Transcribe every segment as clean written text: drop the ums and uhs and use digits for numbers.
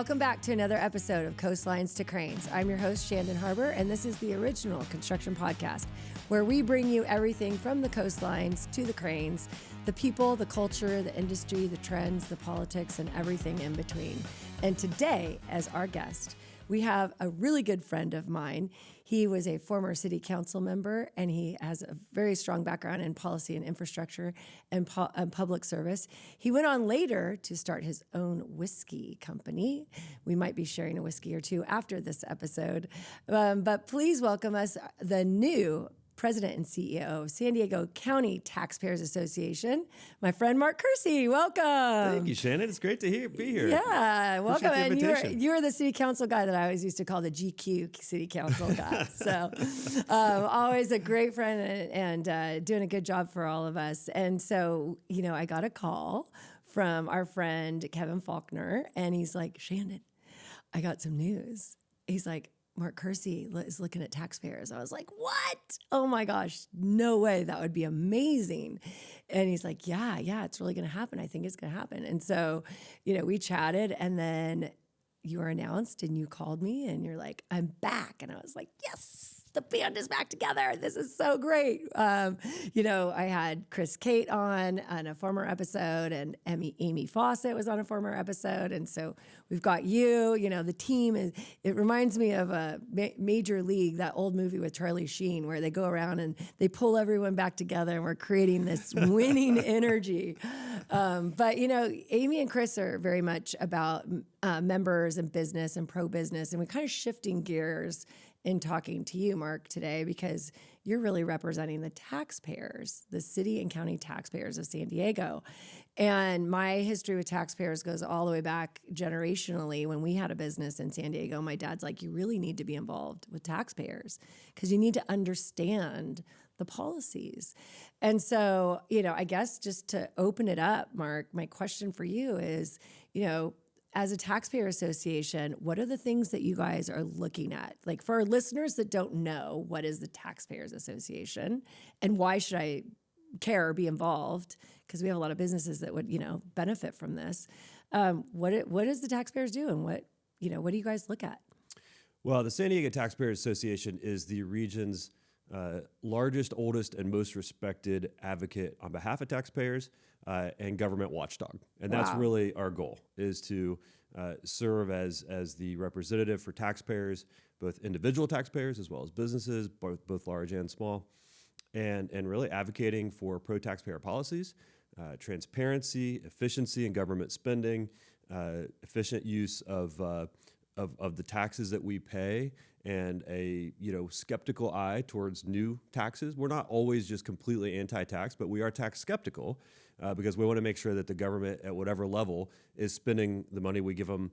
Welcome back to another episode of Coastlines to Cranes. I'm your host, Shandon Harbour, and this is the original construction podcast where we bring you everything from the coastlines to the cranes, the people, the culture, the industry, the trends, the politics, and everything in between. And today, as our guest, we have a really good friend of mine. He was a former city council member, and he has a very strong background in policy and infrastructure and public service. He went on later to start his own whiskey company. We might be sharing a whiskey or two after this episode. But please welcome us, the new President and CEO of San Diego County Taxpayers Association, my friend Mark Kersey. Welcome. Thank you, Shannon. It's great to be here. Yeah, welcome. And you were the city council guy that I always used to call the GQ city council guy. So always a great friend and doing a good job for all of us. And so, I got a call from our friend Kevin Faulkner, and he's like, Shandon, I got some news. He's like, Mark Kersey is looking at taxpayers. I was like, what? Oh my gosh, no way. That would be amazing. And he's like, yeah, it's really going to happen. I think it's going to happen. And so, we chatted, and then you were announced and you called me and you're like, I'm back. And I was like, yes, the band is back together. This is so great. I had Chris Kate on a former episode, and Amy Fawcett was on a former episode. And so we've got you, the team it reminds me of a Major League, that old movie with Charlie Sheen, where they go around and they pull everyone back together, and we're creating this winning energy. But Amy and Chris are very much about members and business and pro-business. And we're kind of shifting gears in talking to you, Mark, today, because you're really representing the taxpayers, the city and county taxpayers of San Diego. And my history with taxpayers goes all the way back generationally. When we had a business in San Diego, my dad's like, you really need to be involved with taxpayers because you need to understand the policies. And so, I guess just to open it up, Mark, my question for you is, as a taxpayer association, what are the things that you guys are looking at? Like, for our listeners that don't know, what is the Taxpayers Association and why should I care or be involved? Because we have a lot of businesses that would, benefit from this. What does the taxpayers do, and what do you guys look at? Well, the San Diego Taxpayers Association is the region's largest, oldest, and most respected advocate on behalf of taxpayers and government watchdog. And that's really our goal, is to serve as the representative for taxpayers, both individual taxpayers as well as businesses, both large and small, and really advocating for pro-taxpayer policies, transparency, efficiency in government spending, efficient use of the taxes that we pay, and a skeptical eye towards new taxes. We're not always just completely anti-tax, but we are tax skeptical because we want to make sure that the government at whatever level is spending the money we give them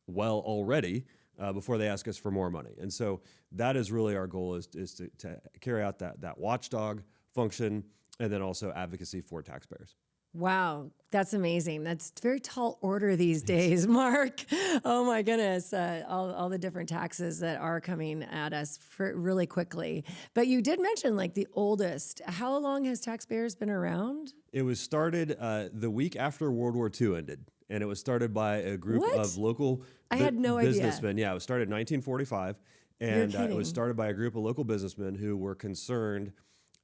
well already before they ask us for more money. And so that is really our goal, is to carry out that watchdog function, and then also advocacy for taxpayers. Wow, that's amazing. That's very tall order these days, Mark. Oh my goodness, all the different taxes that are coming at us really quickly. But you did mention the oldest. How long has Taxpayers been around? It was started the week after World War II ended, and it was started by a group of local businessmen. Yeah, it was started in 1945, and it was started by a group of local businessmen who were concerned,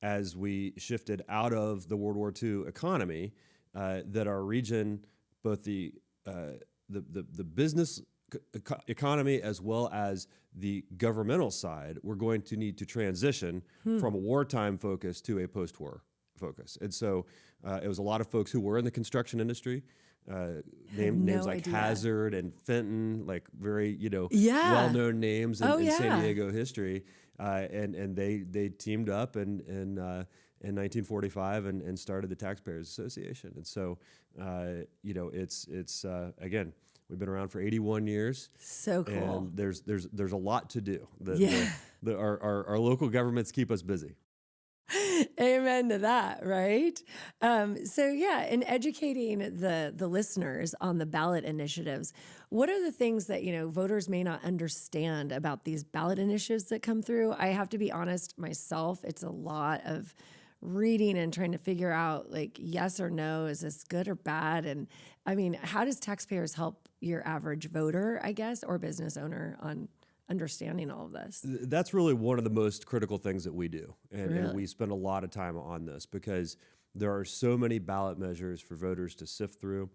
as we shifted out of the World War II economy, that our region, both the business economy as well as the governmental side, were going to need to transition from a wartime focus to a post-war focus. And so it was a lot of folks who were in the construction industry, names like Hazard and Fenton, like very well-known names in San Diego history. And they teamed up in 1945 and started the Taxpayers Association. And so it's again, we've been around for 81 years. So cool. And there's a lot to do. Our local governments keep us busy. Amen to that, right? In educating the listeners on the ballot initiatives, what are the things that, voters may not understand about these ballot initiatives that come through? I have to be honest myself, it's a lot of reading and trying to figure out like yes or no, is this good or bad? And I mean, how does Taxpayers help your average voter, I guess, or business owner on understanding all of this? That's really one of the most critical things that we do. And, Really? and we spend a lot of time on this because there are so many ballot measures for voters to sift through.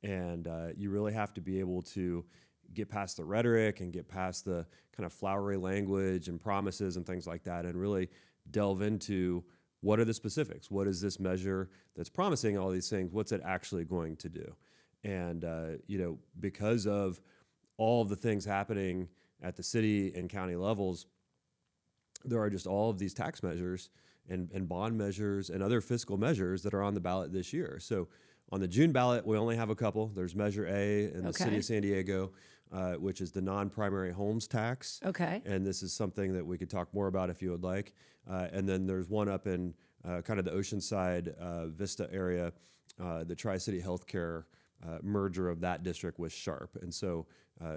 And you really have to be able to get past the rhetoric and get past the kind of flowery language and promises and things like that, and really delve into what are the specifics. What is this measure that's promising all these things? What's it actually going to do? And, because of all of the things happening at the city and county levels, there are just all of these tax measures and bond measures and other fiscal measures that are on the ballot this year. So on the June ballot, we only have a couple. There's Measure A in the city of San Diego, which is the non-primary homes tax. Okay. And this is something that we could talk more about if you would like. And then there's one up in kind of the Oceanside Vista area, the Tri-City Healthcare merger of that district with Sharp. And so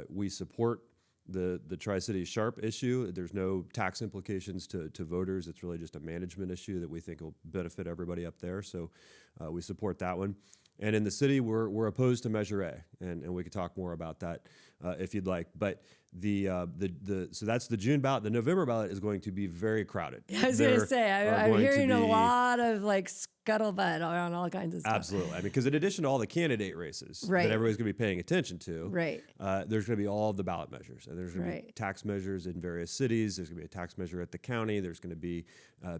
we support the Tri-City Sharp issue. There's no tax implications to voters. It's really just a management issue that we think will benefit everybody up there. So we support that one. And in the city, we're opposed to Measure A, and we could talk more about that if you'd like. But so that's the June ballot. The November ballot is going to be very crowded. I was going to say, I'm hearing a lot of like scuttlebutt on all kinds of stuff. Absolutely. I mean, because in addition to all the candidate races right. that everybody's going to be paying attention to, right. There's going to be all of the ballot measures. And there's going to be tax measures in various cities. There's going to be a tax measure at the county. There's going to be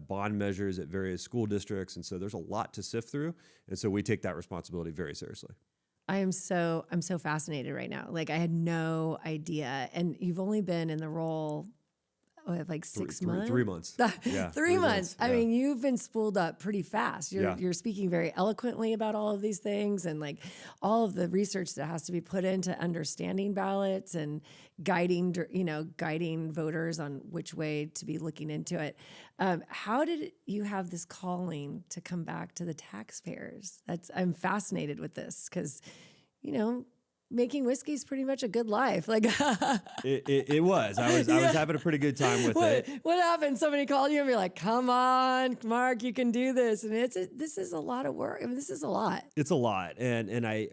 bond measures at various school districts. And so there's a lot to sift through. And so we take that responsibility very seriously. I'm so fascinated right now. Like I had no idea. And you've only been in the role like 6 months? 3 months. Yeah, 3 months. I mean, you've been spooled up pretty fast. You're speaking very eloquently about all of these things and like all of the research that has to be put into understanding ballots and guiding voters on which way to be looking into it. How did you have this calling to come back to the taxpayers? I'm fascinated with this because, making whiskey is pretty much a good life. Like it was. I was having a pretty good time with it. What happened? Somebody called you and be like, "Come on, Mark, you can do this." And this is a lot of work. I mean, this is a lot. It's a lot. And I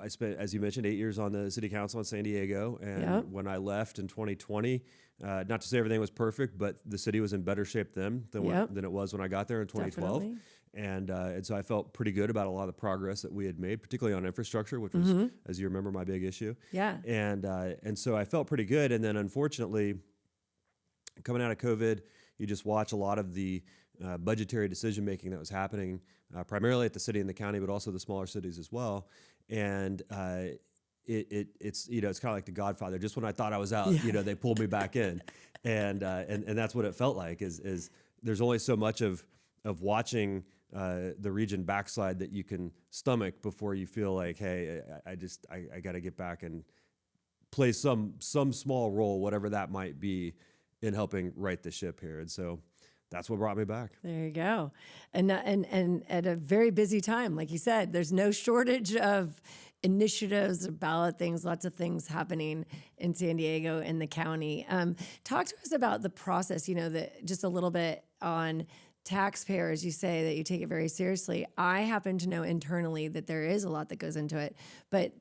spent, as you mentioned, 8 years on the city council in San Diego. And when I left in 2020, not to say everything was perfect, but the city was in better shape than it was when I got there in 2012. Definitely. And so I felt pretty good about a lot of the progress that we had made, particularly on infrastructure, which was, as you remember, my big issue. Yeah. And so I felt pretty good. And then unfortunately, coming out of COVID, you just watch a lot of the budgetary decision making that was happening, primarily at the city and the county, but also the smaller cities as well. And it's kind of like The Godfather. Just when I thought I was out, they pulled me back in, and that's what it felt like. Is there's only so much of watching the region backslide that you can stomach before you feel like, hey, I got to get back and play some small role, whatever that might be, in helping right the ship here. And so that's what brought me back. There you go. And at a very busy time, like you said, there's no shortage of initiatives, ballot things, lots of things happening in San Diego and the county. Talk to us about the process, just a little bit on Taxpayers. You say that you take it very seriously. I happen to know internally that there is a lot that goes into it, but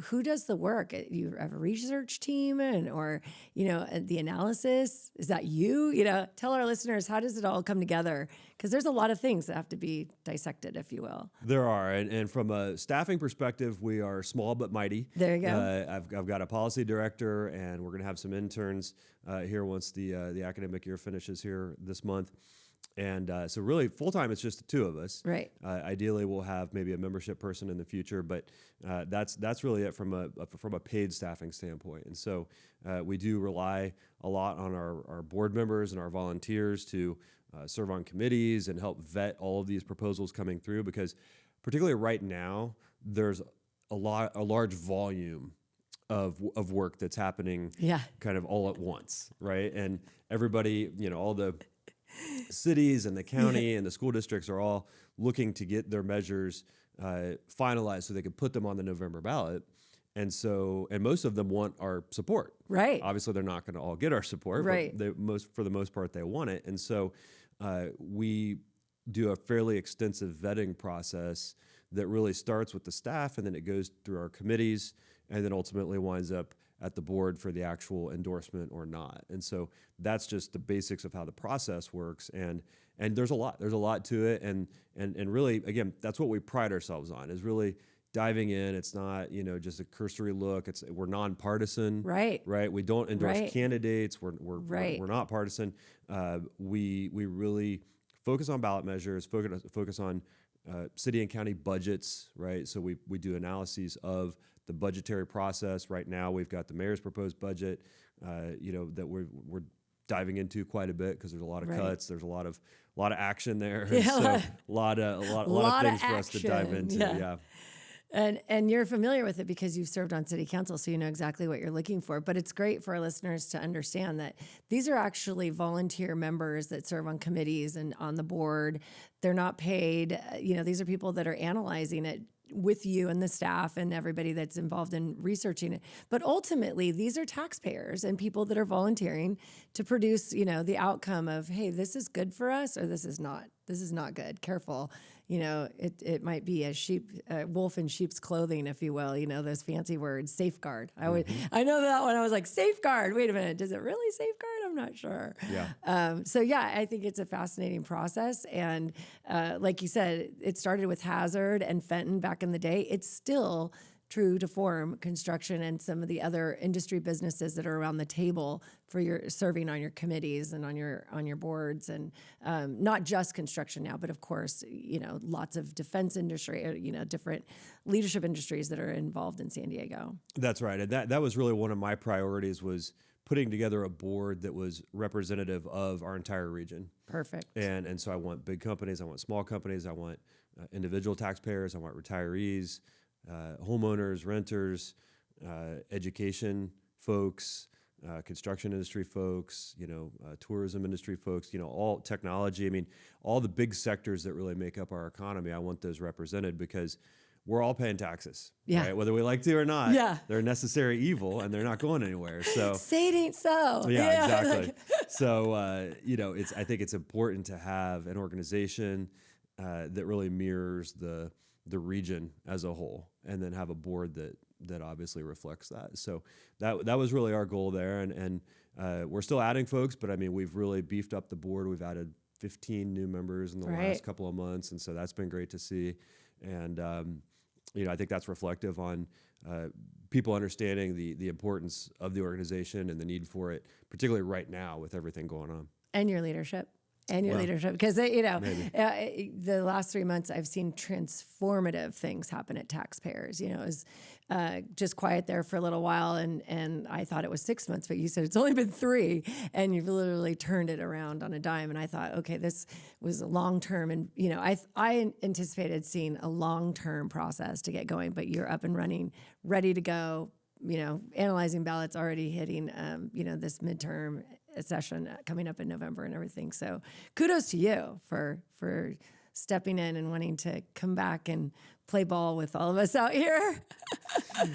who does the work? You have a research team or the analysis. Is that you? Tell our listeners, how does it all come together? Because there's a lot of things that have to be dissected, if you will. There are, and from a staffing perspective, we are small but mighty. There you go. I've got a policy director, and we're going to have some interns here once the academic year finishes here this month. And so really full-time, it's just the two of us. Right. Ideally, we'll have maybe a membership person in the future, but that's really it from a paid staffing standpoint. And so we do rely a lot on our board members and our volunteers to serve on committees and help vet all of these proposals coming through, because particularly right now, there's a large volume of work that's happening kind of all at once, right? And everybody, all the cities and the county and the school districts are all looking to get their measures finalized so they can put them on the November ballot. And most of them want our support. Right. Obviously, they're not going to all get our support, right. but for the most part, they want it. And so we do a fairly extensive vetting process that really starts with the staff, and then it goes through our committees, and then ultimately winds up at the board for the actual endorsement or not. And so that's just the basics of how the process works. And there's a lot to it. And really, again, that's what we pride ourselves on, is really diving in. It's not, just a cursory look. We're nonpartisan, right? We don't endorse candidates. We're not partisan. We really focus on ballot measures, focus on city and county budgets, right? So we do analyses of the budgetary process. Right now, we've got the mayor's proposed budget, that we're diving into quite a bit, because there's a lot of cuts. There's a lot of action there. Yeah. So a lot of things for us to dive into. Yeah. And you're familiar with it because you've served on city council, so you know exactly what you're looking for. But it's great for our listeners to understand that these are actually volunteer members that serve on committees and on the board. They're not paid. These are people that are analyzing it with you and the staff and everybody that's involved in researching it. But ultimately, these are taxpayers and people that are volunteering to produce, the outcome of, hey, this is good for us, or this is not. This is not good. Careful. It might be a wolf in sheep's clothing, if you will, those fancy words, safeguard. I know that one. I was like, safeguard. Wait a minute. Does it really safeguard? I'm not sure. Yeah. I think it's a fascinating process. And like you said, it started with Hazard and Fenton back in the day. It's still true to form construction and some of the other industry businesses that are around the table for your serving on your committees and on your boards, and not just construction now, but of course, lots of defense industry, different leadership industries that are involved in San Diego. That's right. And that was really one of my priorities, was putting together a board that was representative of our entire region. Perfect. And so I want big companies, I want small companies, I want individual taxpayers, I want retirees, homeowners, renters, education folks, construction industry folks, tourism industry folks, all technology. I mean, all the big sectors that really make up our economy, I want those represented, because we're all paying taxes, right? Whether we like to or not. They're a necessary evil, and they're not going anywhere. So say it ain't so. Yeah, exactly. So, I think it's important to have an organization that really mirrors the region as a whole, and then have a board that obviously reflects that. So that was really our goal there, and we're still adding folks, but I mean, we've really beefed up the board. We've added 15 new members in the last couple of months, and so that's been great to see. And I think that's reflective on people understanding the importance of the organization and the need for it, particularly right now with everything going on. And your leadership. Leadership, because the last 3 months I've seen transformative things happen at Taxpayers. It was just quiet there for a little while, and I thought it was 6 months, but you said it's only been 3, and you've literally turned it around on a dime. And I thought, okay, this was a long term, and I anticipated seeing a long term process to get going, but you're up and running, ready to go. Analyzing ballots, already hitting this midterm session coming up in November and everything. So kudos to you for stepping in and wanting to come back and play ball with all of us out here.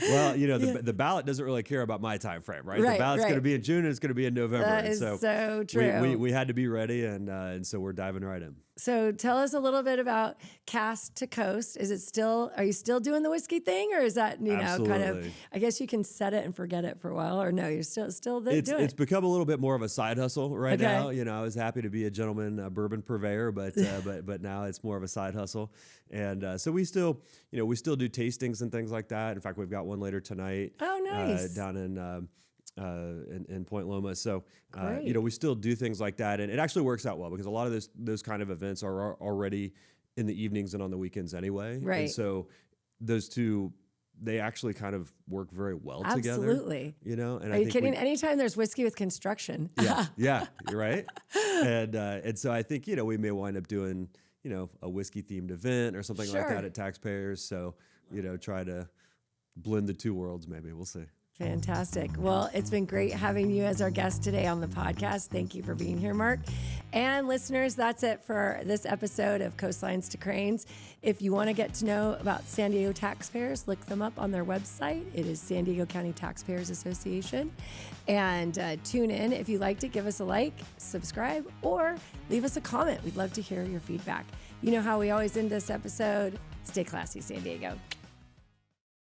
Well, the ballot doesn't really care about my time frame, right? The ballot's going to be in June, and it's going to be in November. That is so true. We had to be ready, and so we're diving right in. So tell us a little bit about Cast to Coast. Are you still doing the whiskey thing, or is that, Absolutely. kind of, I guess you can set it and forget it for a while, or no, you're still doing it? It's become a little bit more of a side hustle right now. I was happy to be a gentleman bourbon purveyor, but now it's more of a side hustle. And so we still do tastings and things like that. In fact, we've got one later tonight. Oh, nice. Down in Point Loma. So, we still do things like that. And it actually works out well, because a lot of those kind of events are already in the evenings and on the weekends anyway. Right. And so those two, they actually kind of work very well together. Absolutely. And are you kidding? Anytime there's whiskey with construction. Yeah, you're right. And so I think, we may wind up doing, a whiskey themed event or something like that at Taxpayers. So, try to blend the two worlds, maybe. We'll see. Fantastic. Well, it's been great having you as our guest today on the podcast. Thank you for being here, Mark. And listeners, that's it for this episode of Coastlines to Cranes. If you want to get to know about San Diego taxpayers, look them up on their website. It is San Diego County Taxpayers Association. And tune in. If you liked it, give us a like, subscribe, or leave us a comment. We'd love to hear your feedback. You know how we always end this episode. Stay classy, San Diego.